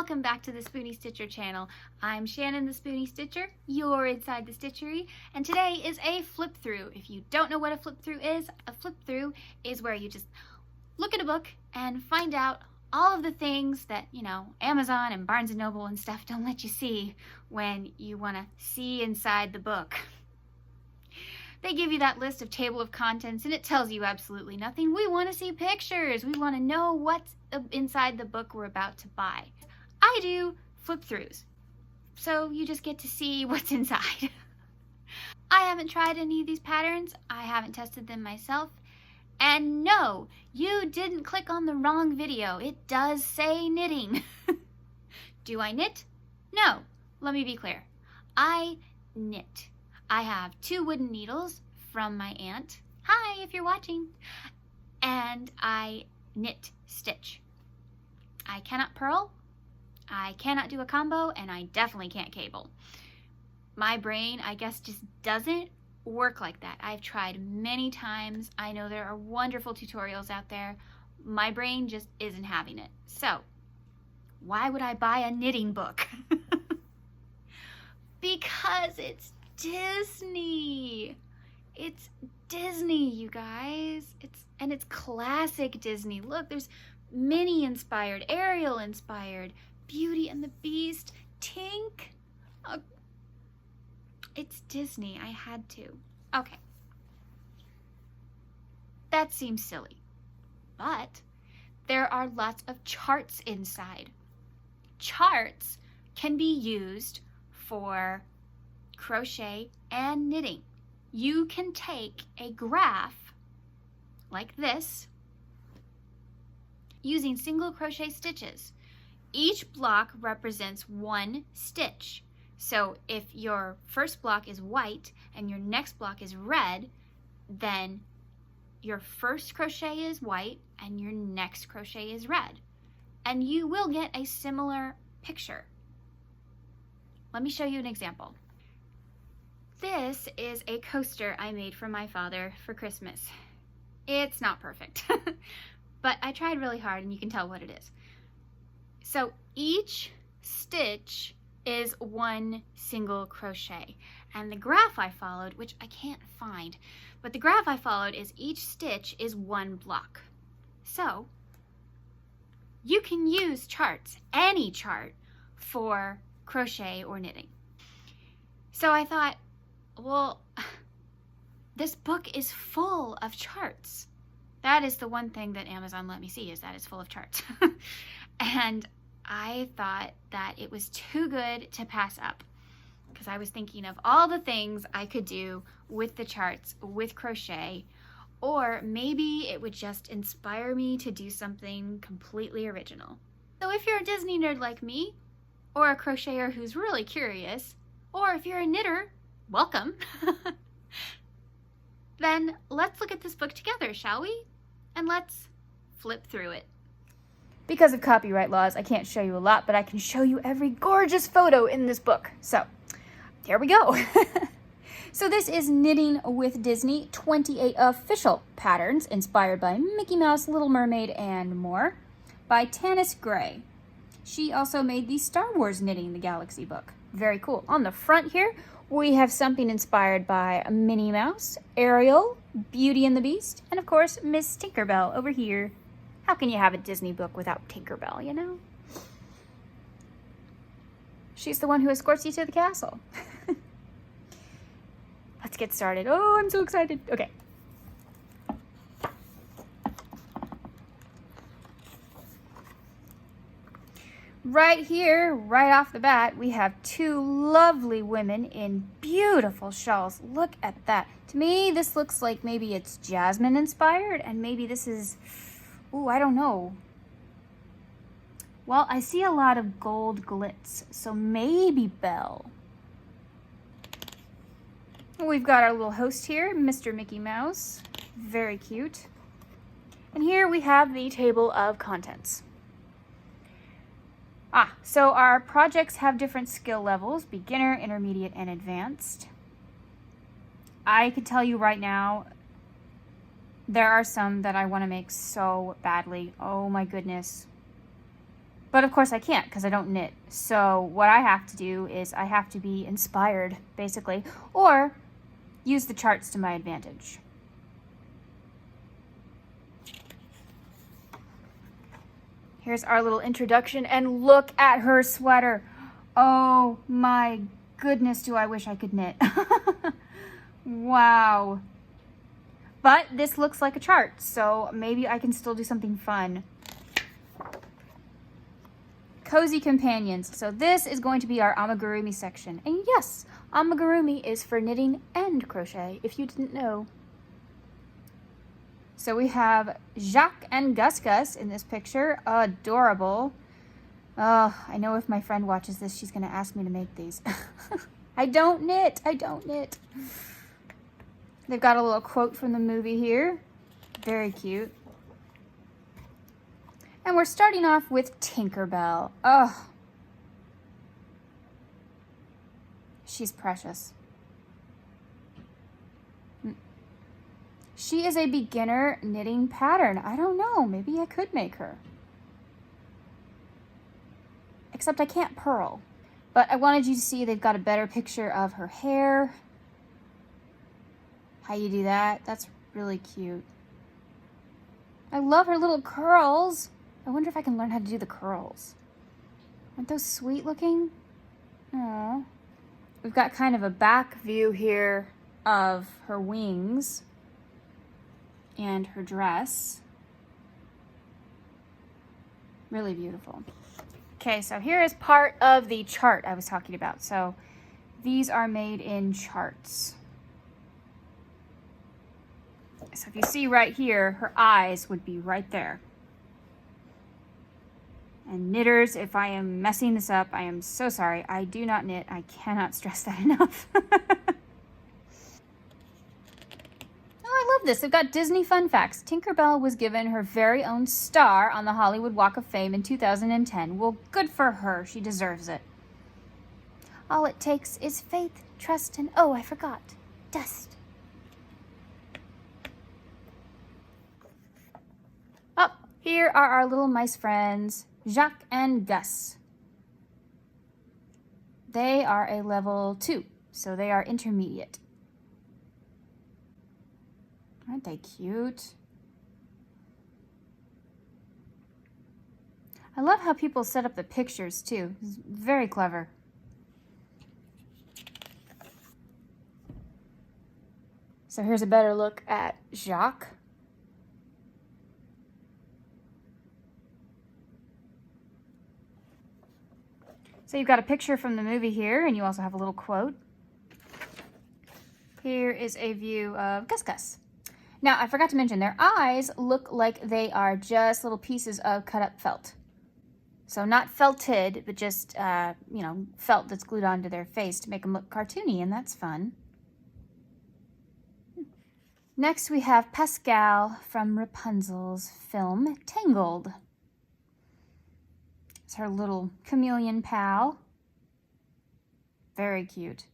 welcome back to the Spoonie Stitcher channel. I'm Shannon the Spoonie Stitcher, you're inside the stitchery, and today is a flip through. If you don't know what a flip through is where you just look at a book and find out all of the things that, you know, Amazon and Barnes & Noble and stuff don't let you see when you want to see inside the book. They give you that list of table of contents and it tells you absolutely nothing. We want to see pictures. We want to know what's inside the book we're about to buy. I do flip throughs, so you just get to see what's inside. I haven't tried any of these patterns. I haven't tested them myself. And no, you didn't click on the wrong video. It does say knitting. Do I knit? No. Let me be clear. I knit. I have 2 wooden needles from my aunt. Hi, if you're watching. And I knit stitch. I cannot purl, I cannot do a combo, and I definitely can't cable. My brain, I guess, just doesn't work like that. I've tried many times. I know there are wonderful tutorials out there. My brain just isn't having it. So, why would I buy a knitting book? Because it's Disney. It's Disney, you guys. It's classic Disney. Look, there's Minnie inspired, Ariel inspired, Beauty and the Beast, Tink. It's Disney. I had to. Okay. That seems silly. But there are lots of charts inside. Charts can be used for crochet and knitting. You can take a graph like this using single crochet stitches. Each block represents 1 stitch. So if your first block is white and your next block is red, then your first crochet is white and your next crochet is red. And you will get a similar picture. Let me show you an example. This is a coaster I made for my father for Christmas. It's not perfect, but I tried really hard and you can tell what it is. So each stitch is 1 single crochet, and the graph I followed, which I can't find, but the graph I followed is each stitch is 1 block. So you can use charts, any chart, for crochet or knitting. So I thought, well, this book is full of charts. That is the one thing that Amazon let me see, is that it's full of charts. And I thought that it was too good to pass up, because I was thinking of all the things I could do with the charts, with crochet, or maybe it would just inspire me to do something completely original. So if you're a Disney nerd like me, or a crocheter who's really curious, or if you're a knitter, welcome. Then let's look at this book together, shall we? And let's flip through it. Because of copyright laws, I can't show you a lot, but I can show you every gorgeous photo in this book. So, here we go. So this is Knitting with Disney, 28 official patterns inspired by Mickey Mouse, Little Mermaid, and more, by Tanis Gray. She also made the Star Wars Knitting the Galaxy book. Very cool. On the front here, we have something inspired by Minnie Mouse, Ariel, Beauty and the Beast, and of course, Miss Tinkerbell over here. How can you have a Disney book without Tinkerbell, you know? She's the one who escorts you to the castle. Let's get started. Oh, I'm so excited. Okay. Right here, right off the bat, we have 2 lovely women in beautiful shawls. Look at that. To me, this looks like maybe it's Jasmine inspired, and maybe this is, ooh, I don't know. Well, I see a lot of gold glitz, so maybe Belle. We've got our little host here, Mr. Mickey Mouse. Very cute. And here we have the table of contents. So our projects have different skill levels, beginner, intermediate, and advanced. I could tell you right now, there are some that I want to make so badly. Oh my goodness. But of course I can't because I don't knit. So what I have to do is I have to be inspired, basically, or use the charts to my advantage. Here's our little introduction, and look at her sweater. Oh my goodness, do I wish I could knit. Wow. But this looks like a chart, so maybe I can still do something fun. Cozy companions. So this is going to be our amigurumi section. And yes, amigurumi is for knitting and crochet, if you didn't know. So we have Jacques and Gus Gus in this picture. Adorable. Oh, I know if my friend watches this, she's going to ask me to make these. I don't knit. I don't knit. They've got a little quote from the movie here. Very cute. And we're starting off with Tinkerbell. Oh, she's precious. She is a beginner knitting pattern. I don't know, maybe I could make her. Except I can't purl. But I wanted you to see they've got a better picture of her hair. How you do that, that's really cute. I love her little curls. I wonder if I can learn how to do the curls. Aren't those sweet looking? Aww. We've got kind of a back view here of her wings and her dress. Really beautiful. Okay, so here is part of the chart I was talking about. So these are made in charts. So if you see right here, her eyes would be right there. And knitters, if I am messing this up, I am so sorry. I do not knit. I cannot stress that enough. Oh, I love this. They've got Disney fun facts. Tinkerbell was given her very own star on the Hollywood Walk of Fame in 2010. Well, good for her. She deserves it. All it takes is faith, trust, and oh, I forgot, dust. Oh, here are our little mice friends, Jacques and Gus. They are a level 2, so they are intermediate. Aren't they cute? I love how people set up the pictures too. It's very clever. So here's a better look at Jacques. So you've got a picture from the movie here, and you also have a little quote. Here is a view of Gus Gus. Now, I forgot to mention, their eyes look like they are just little pieces of cut up felt. So not felted, but just, felt that's glued onto their face to make them look cartoony, and that's fun. Next, we have Pascal from Rapunzel's film, Tangled. It's her little chameleon pal. Very cute.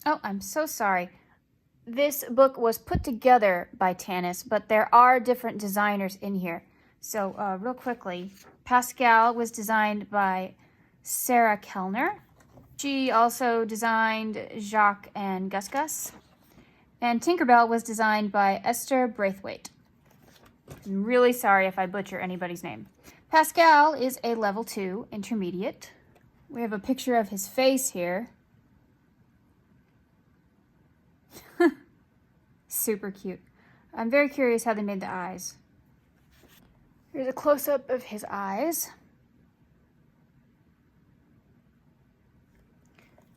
Oh, I'm so sorry. This book was put together by Tanis, but there are different designers in here. So real quickly, Pascal was designed by Sarah Kellner. She also designed Jacques and Gus Gus. And Tinkerbell was designed by Esther Braithwaite. I'm really sorry if I butcher anybody's name. Pascal is a level 2 intermediate. We have a picture of his face here. Super cute. I'm very curious how they made the eyes. Here's a close-up of his eyes.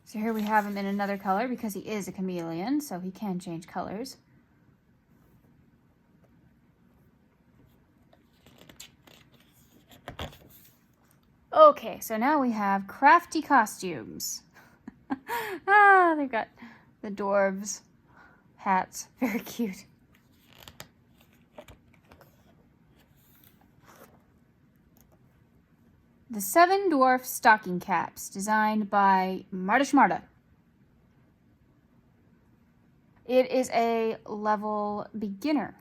So here we have him in another color because he is a chameleon, so he can change colors. Okay, so now we have Crafty costumes. They've got the dwarves hats. Very cute. The 7 Dwarf Stocking Caps, designed by Marta Schmarta. It is a level beginner.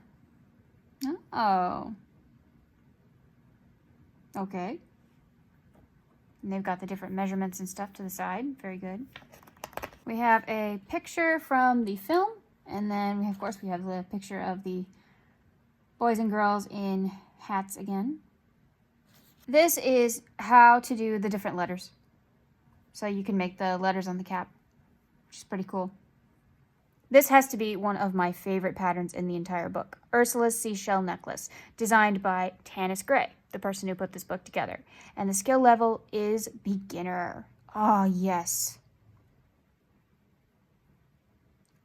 Oh. Okay. And they've got the different measurements and stuff to the side. Very good. We have a picture from the film, and then of course we have the picture of the boys and girls in hats again. This is how to do the different letters. So you can make the letters on the cap, which is pretty cool. This has to be one of my favorite patterns in the entire book. Ursula's Seashell Necklace, designed by Tanis Gray, the person who put this book together. And the skill level is beginner. Oh, yes.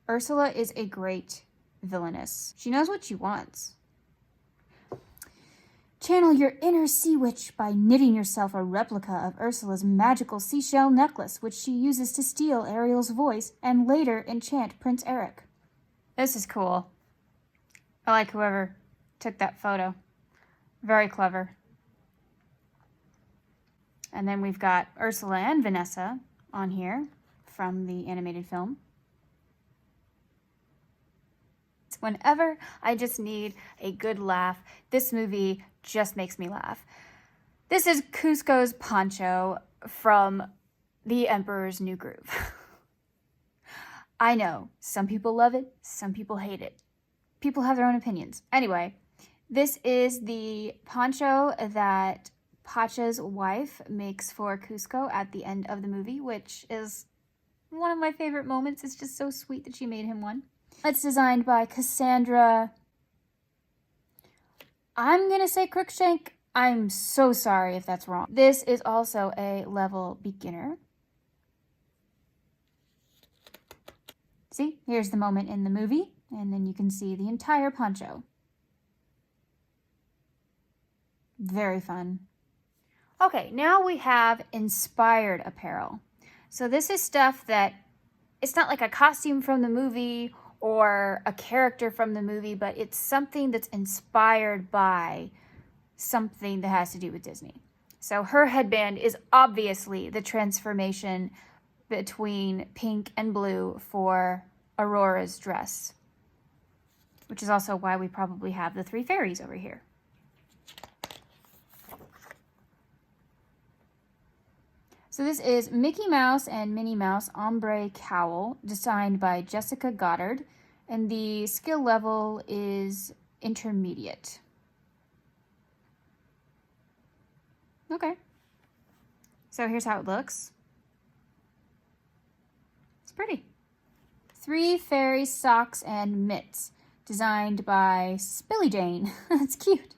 Ursula is a great villainess. She knows what she wants. Channel your inner sea witch by knitting yourself a replica of Ursula's magical seashell necklace, which she uses to steal Ariel's voice and later enchant Prince Eric. This is cool. I like whoever took that photo. Very clever. And then we've got Ursula and Vanessa on here from the animated film. Whenever I just need a good laugh, this movie just makes me laugh. This is Kuzco's poncho from The Emperor's New Groove. I know, some people love it, some people hate it. People have their own opinions. Anyway, this is the poncho that Pacha's wife makes for Kuzco at the end of the movie, which is one of my favorite moments. It's just so sweet that she made him one. It's designed by Cassandra. I'm going to say Crookshank. I'm so sorry if that's wrong. This is also a level beginner. See, here's the moment in the movie, and then you can see the entire poncho. Very fun. Okay, now we have inspired apparel. So this is stuff that, it's not like a costume from the movie or a character from the movie, but it's something that's inspired by something that has to do with Disney. So her headband is obviously the transformation between pink and blue for Aurora's dress, which is also why we probably have the three fairies over here. So this is Mickey Mouse and Minnie Mouse ombre cowl, designed by Jessica Goddard, and the skill level is intermediate. Okay. So here's how it looks. It's pretty. Three fairy socks and mitts, designed by Spilly Jane. That's cute.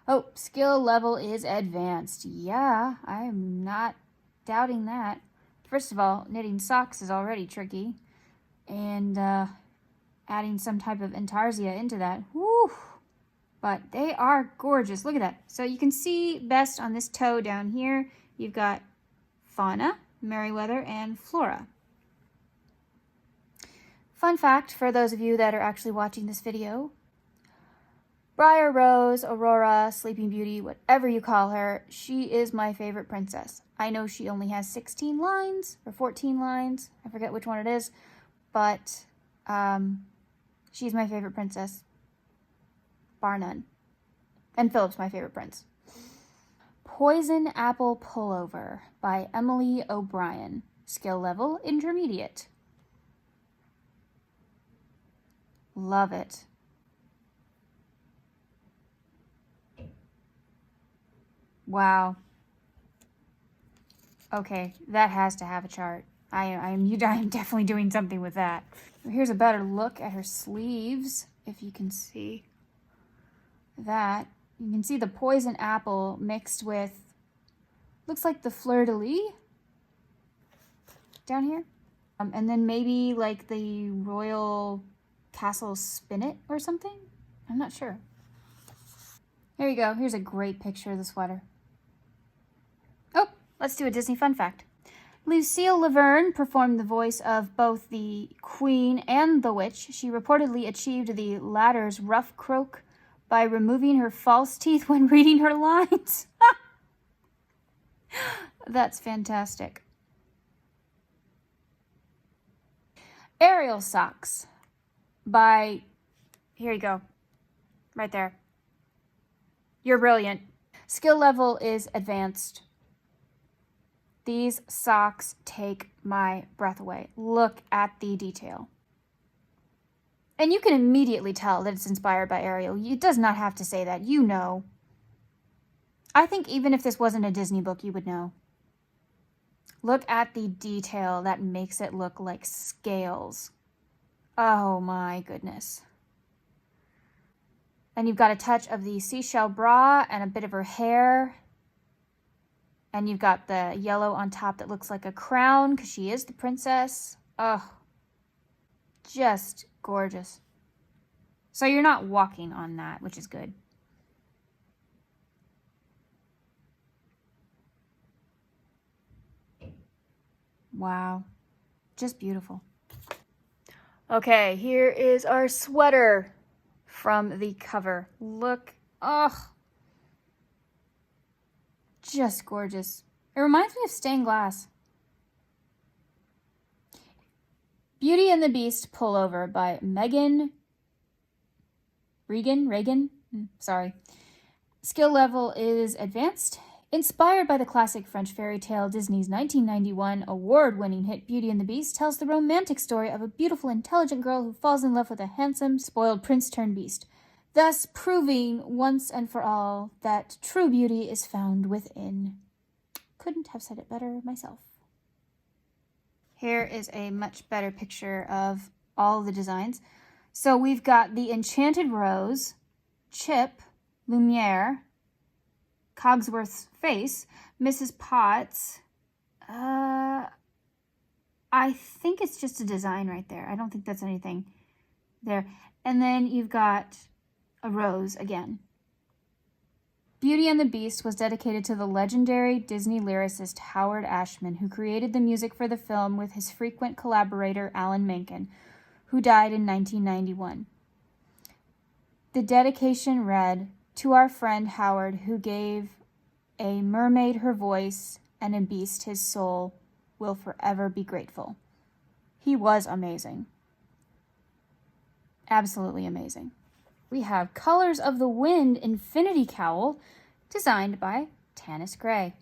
Oh, skill level is advanced. Yeah, I'm not doubting that. First of all, knitting socks is already tricky, and adding some type of intarsia into that, whew, but they are gorgeous. Look at that. So you can see best on this toe down here, you've got Fauna, Merriweather, and Flora. Fun fact for those of you that are actually watching this video, Briar Rose, Aurora, Sleeping Beauty, whatever you call her, she is my favorite princess. I know she only has 16 lines or 14 lines. I forget which one it is, but she's my favorite princess, bar none. And Philip's my favorite prince. Poison Apple Pullover by Emily O'Brien. Skill level intermediate. Love it. Wow. Okay, that has to have a chart. I am definitely doing something with that. Here's a better look at her sleeves, if you can see that. You can see the poison apple mixed with, looks like the fleur-de-lis down here. And then maybe like the Royal Castle Spinnet or something? I'm not sure. Here you go. Here's a great picture of the sweater. Oh, let's do a Disney fun fact. Lucille Laverne performed the voice of both the Queen and the Witch. She reportedly achieved the latter's rough croak by removing her false teeth when reading her lines. That's fantastic. Ariel socks by, here you go, right there. You're brilliant. Skill level is advanced. These socks take my breath away. Look at the detail. And you can immediately tell that it's inspired by Ariel. It does not have to say that. You know. I think even if this wasn't a Disney book, you would know. Look at the detail that makes it look like scales. Oh my goodness. And you've got a touch of the seashell bra and a bit of her hair. And you've got the yellow on top that looks like a crown because she is the princess. Oh, just gorgeous. So you're not walking on that, which is good. Wow, just beautiful. Okay, here is our sweater from the cover. Look, oh, just gorgeous. It reminds me of stained glass. Beauty and the Beast Pullover by Regan, sorry. Skill level is advanced. Inspired by the classic French fairy tale, Disney's 1991 award-winning hit Beauty and the Beast tells the romantic story of a beautiful, intelligent girl who falls in love with a handsome, spoiled prince-turned-beast, thus proving once and for all that true beauty is found within. Couldn't have said it better myself. Here is a much better picture of all the designs. So we've got the Enchanted Rose, Chip, Lumiere, Cogsworth's face, Mrs. Potts. I think it's just a design right there. I don't think that's anything there. And then you've got a rose again. Beauty and the Beast was dedicated to the legendary Disney lyricist Howard Ashman, who created the music for the film with his frequent collaborator Alan Menken, who died in 1991. The dedication read, "To our friend Howard, who gave a mermaid her voice and a beast his soul, will forever be grateful." He was amazing. Absolutely amazing. We have Colors of the Wind Infinity Cowl, designed by Tanis Gray.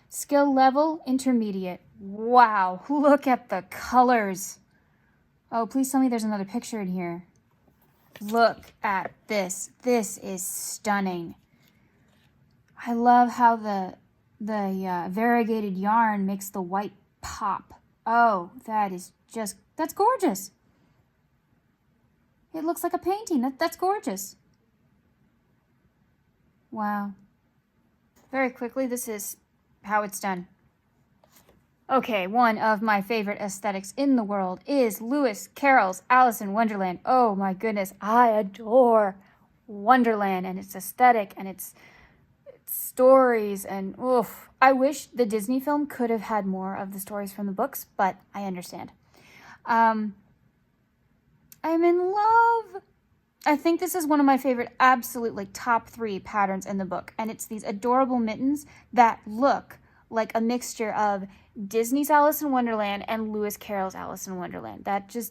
Skill level, intermediate. Wow, look at the colors. Oh, please tell me there's another picture in here. Look at this. This is stunning. I love how the variegated yarn makes the white pop. Oh, that's gorgeous. It looks like a painting. That's gorgeous. Wow. Very quickly, this is how it's done. Okay, one of my favorite aesthetics in the world is Lewis Carroll's Alice in Wonderland. Oh my goodness, I adore Wonderland and its aesthetic and its stories, and oof. I wish the Disney film could have had more of the stories from the books, but I understand. I'm in love. I think this is one of my favorite, absolute top 3 patterns in the book, and it's these adorable mittens that look like a mixture of Disney's Alice in Wonderland and Lewis Carroll's Alice in Wonderland. That's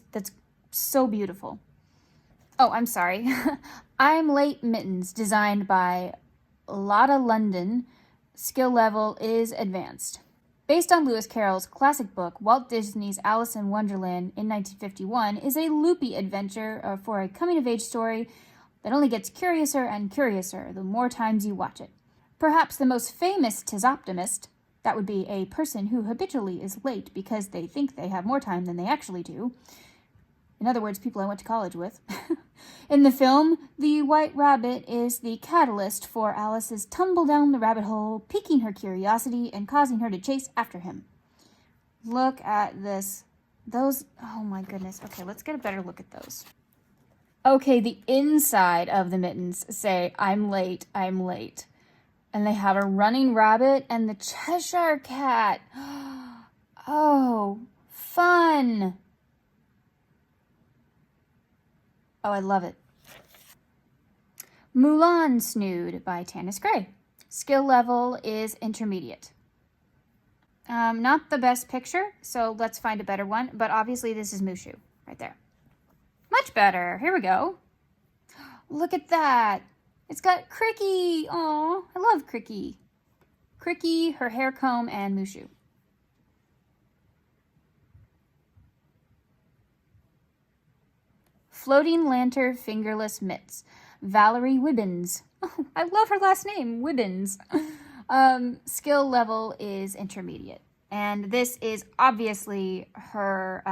so beautiful. Oh, I'm sorry. I'm Late Mittens, designed by Lotta London. Skill level is advanced. Based on Lewis Carroll's classic book, Walt Disney's Alice in Wonderland in 1951 is a loopy adventure for a coming-of-age story that only gets curiouser and curiouser the more times you watch it. Perhaps the most famous Tisoptimist, that would be a person who habitually is late because they think they have more time than they actually do. In other words, people I went to college with. In the film, the White Rabbit is the catalyst for Alice's tumble down the rabbit hole, piquing her curiosity and causing her to chase after him. Look at this. Those, oh my goodness. Okay, let's get a better look at those. Okay, the inside of the mittens say, I'm late, I'm late. And they have a running rabbit and the Cheshire Cat. Oh, fun. Oh, I love it. Mulan Snood by Tanis Gray. Skill level is intermediate. Not the best picture, so let's find a better one. But obviously this is Mushu, right there. Much better. Here we go. Look at that. It's got Cricky. Aw, I love Cricky. Cricky, her hair comb, and Mushu. Floating Lantern Fingerless Mitts. Valerie Wibbins. Oh, I love her last name, Wibbins. Skill level is intermediate. And this is obviously her,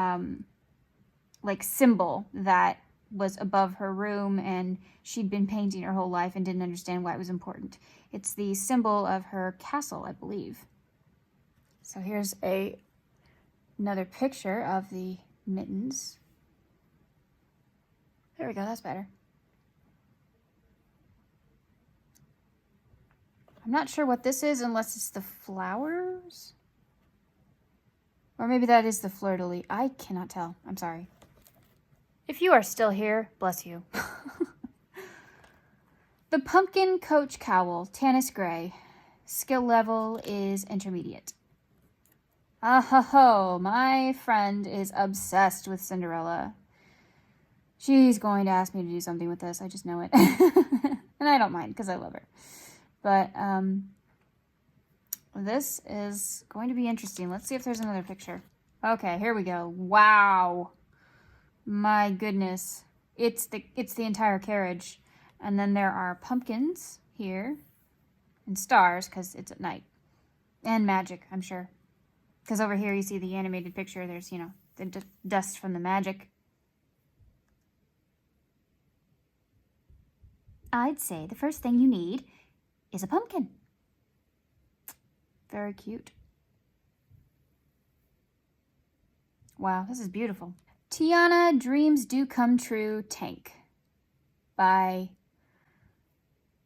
like, symbol that was above her room, and she'd been painting her whole life and didn't understand why it was important. It's the symbol of her castle, I believe. So here's another picture of the mittens. There we go, that's better. I'm not sure what this is unless it's the flowers. Or maybe that is the fleur-de-lis. I cannot tell. I'm sorry. If you are still here, bless you. The Pumpkin Coach Cowl, Tannis Gray. Skill level is intermediate. Oh, my friend is obsessed with Cinderella. She's going to ask me to do something with this. I just know it. And I don't mind because I love her. But this is going to be interesting. Let's see if there's another picture. Okay, here we go. Wow. My goodness. It's the entire carriage. And then there are pumpkins here. And stars because it's at night. And magic, I'm sure. Because over here you see the animated picture. There's, you know, the dust from the magic. I'd say the first thing you need is a pumpkin. Very cute. Wow, this is beautiful. Tiana Dreams Do Come True Tank by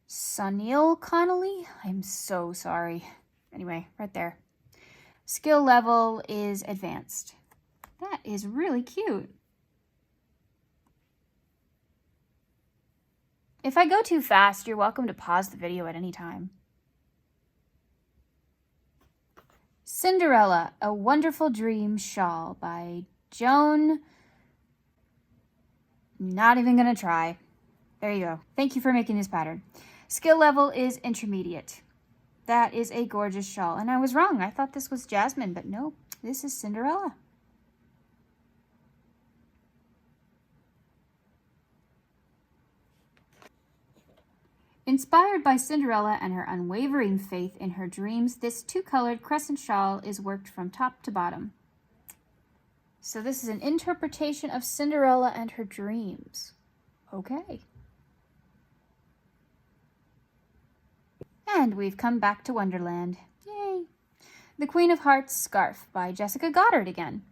Sunil Connolly. I'm so sorry. Anyway, right there. Skill level is advanced. That is really cute. If I go too fast, you're welcome to pause the video at any time. Cinderella, A Wonderful Dream Shawl by Joan. Not even gonna try. There you go. Thank you for making this pattern. Skill level is intermediate. That is a gorgeous shawl. And I was wrong. I thought this was Jasmine, but no, this is Cinderella. Inspired by Cinderella and her unwavering faith in her dreams, this two-colored crescent shawl is worked from top to bottom. So this is an interpretation of Cinderella and her dreams. Okay. And we've come back to Wonderland. Yay! The Queen of Hearts Scarf by Jessica Goddard again.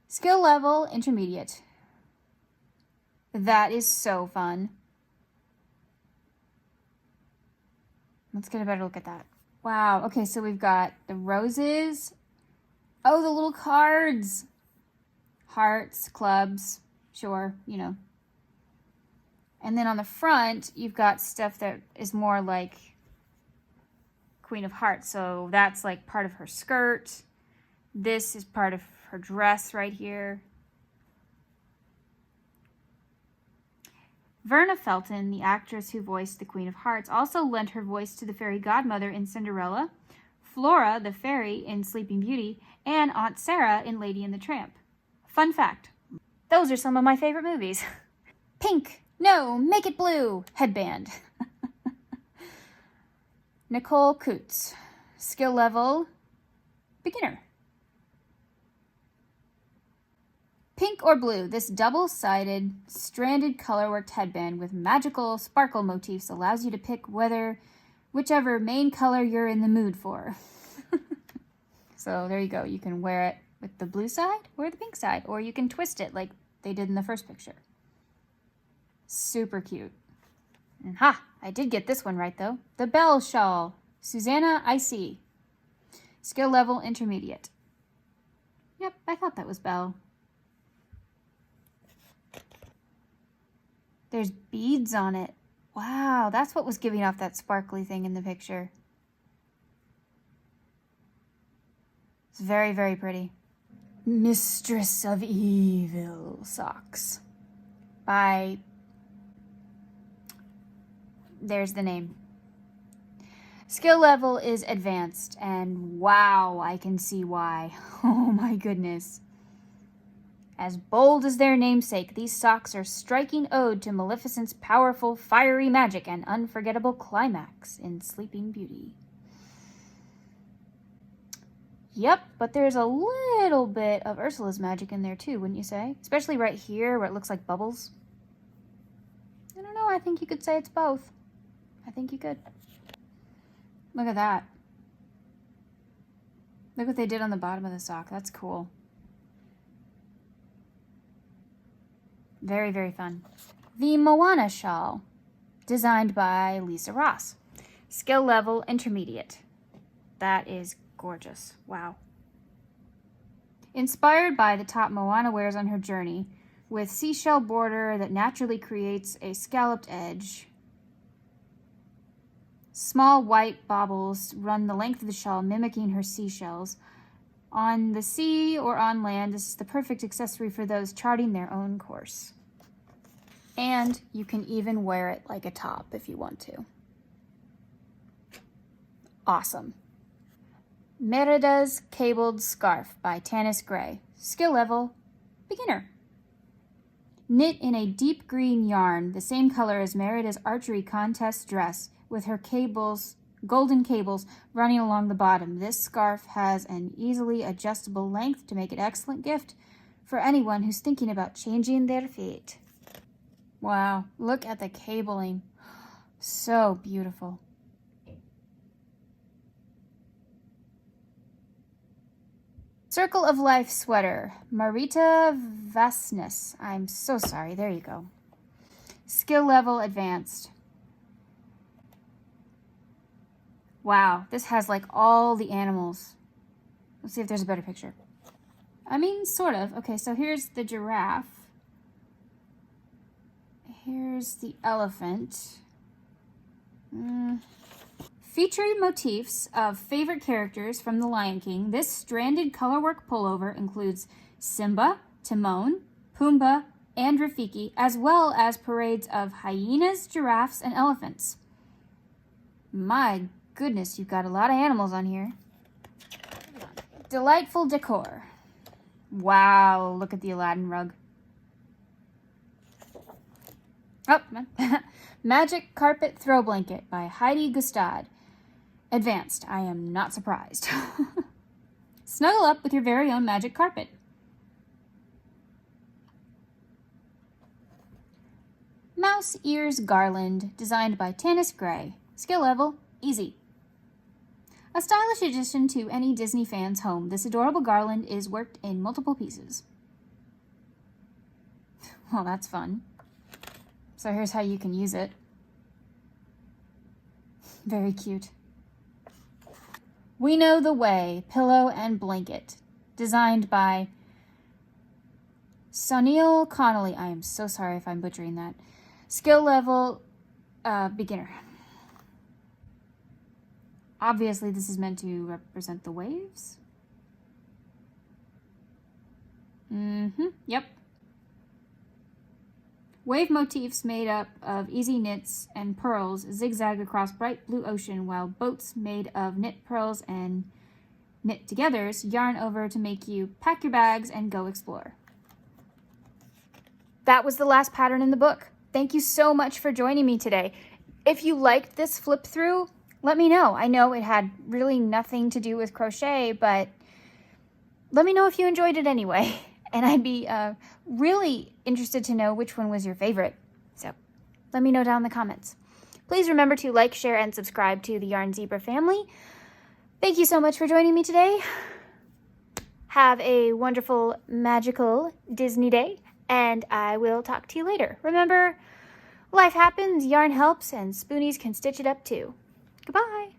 Skill level, intermediate. That is so fun. Let's get a better look at that. Wow. Okay, so we've got the roses. Oh, the little cards. Hearts, clubs, sure, you know. And then on the front, you've got stuff that is more like Queen of Hearts. So that's like part of her skirt. This is part of her dress right here. Verna Felton, the actress who voiced the Queen of Hearts, also lent her voice to the fairy godmother in Cinderella, Flora, the fairy, in Sleeping Beauty, and Aunt Sarah in Lady and the Tramp. Fun fact, those are some of my favorite movies. Pink, no, make it blue, headband. Nicole Coots, skill level, beginner. Pink or blue, this double-sided, stranded colorworked headband with magical sparkle motifs allows you to pick whichever main color you're in the mood for. So there you go. You can wear it with the blue side or the pink side, or you can twist it like they did in the first picture. Super cute. And I did get this one right though. The Belle Shawl, Susanna Icy. Skill level intermediate. Yep, I thought that was Belle. There's beads on it. Wow, that's what was giving off that sparkly thing in the picture. It's very, very pretty. Mistress of Evil Socks by there's the name. Skill level is advanced, and wow, I can see why. Oh my goodness. As bold as their namesake, these socks are striking ode to Maleficent's powerful, fiery magic and unforgettable climax in Sleeping Beauty. Yep, but there's a little bit of Ursula's magic in there too, wouldn't you say? Especially right here where it looks like bubbles. I don't know, I think you could say it's both. I think you could. Look at that. Look what they did on the bottom of the sock. That's cool. Very, very fun. The Moana shawl, designed by Lisa Ross. Skill level intermediate. That is gorgeous. Wow. Inspired by the top Moana wears on her journey, with seashell border that naturally creates a scalloped edge. Small white baubles run the length of the shawl, mimicking her seashells. On the sea or on land, this is the perfect accessory for those charting their own course. And you can even wear it like a top if you want to. Awesome. Merida's Cabled Scarf by Tanis Gray. Skill level, beginner. Knit in a deep green yarn, the same color as Merida's archery contest dress, with her golden cables running along the bottom. This scarf has an easily adjustable length to make an excellent gift for anyone who's thinking about changing their fate. Wow, look at the cabling. So beautiful. Circle of Life sweater, Marita Vasnes. I'm so sorry, there you go. Skill level advanced. Wow, this has like all the animals. Let's see if there's a better picture. I mean, sort of. Okay, so here's the giraffe. Here's the elephant. Featuring motifs of favorite characters from The Lion King, this stranded colorwork pullover includes Simba, Timon, Pumbaa, and Rafiki, as well as parades of hyenas, giraffes, and elephants. My goodness, you've got a lot of animals on here. Delightful decor. Wow, look at the Aladdin rug. Oh, Magic Carpet Throw Blanket by Heidi Gustad. Advanced. I am not surprised. Snuggle up with your very own magic carpet. Mouse Ears Garland, designed by Tanis Gray. Skill level, easy. A stylish addition to any Disney fan's home, this adorable garland is worked in multiple pieces. Well, that's fun. So here's how you can use it. Very cute. We Know the Way, pillow and blanket, designed by Sunil Connolly. I am so sorry if I'm butchering that. Skill level, beginner. Obviously, this is meant to represent the waves. Yep. Wave motifs made up of easy knits and pearls zigzag across bright blue ocean, while boats made of knit pearls and knit-togethers yarn over to make you pack your bags and go explore. That was the last pattern in the book. Thank you so much for joining me today. If you liked this flip through, let me know. I know it had really nothing to do with crochet, but let me know if you enjoyed it anyway. And I'd be really interested to know which one was your favorite. So let me know down in the comments. Please remember to like, share, and subscribe to the Yarn Zebra family. Thank you so much for joining me today. Have a wonderful, magical Disney day, and I will talk to you later. Remember, life happens, yarn helps, and spoonies can stitch it up too. Goodbye.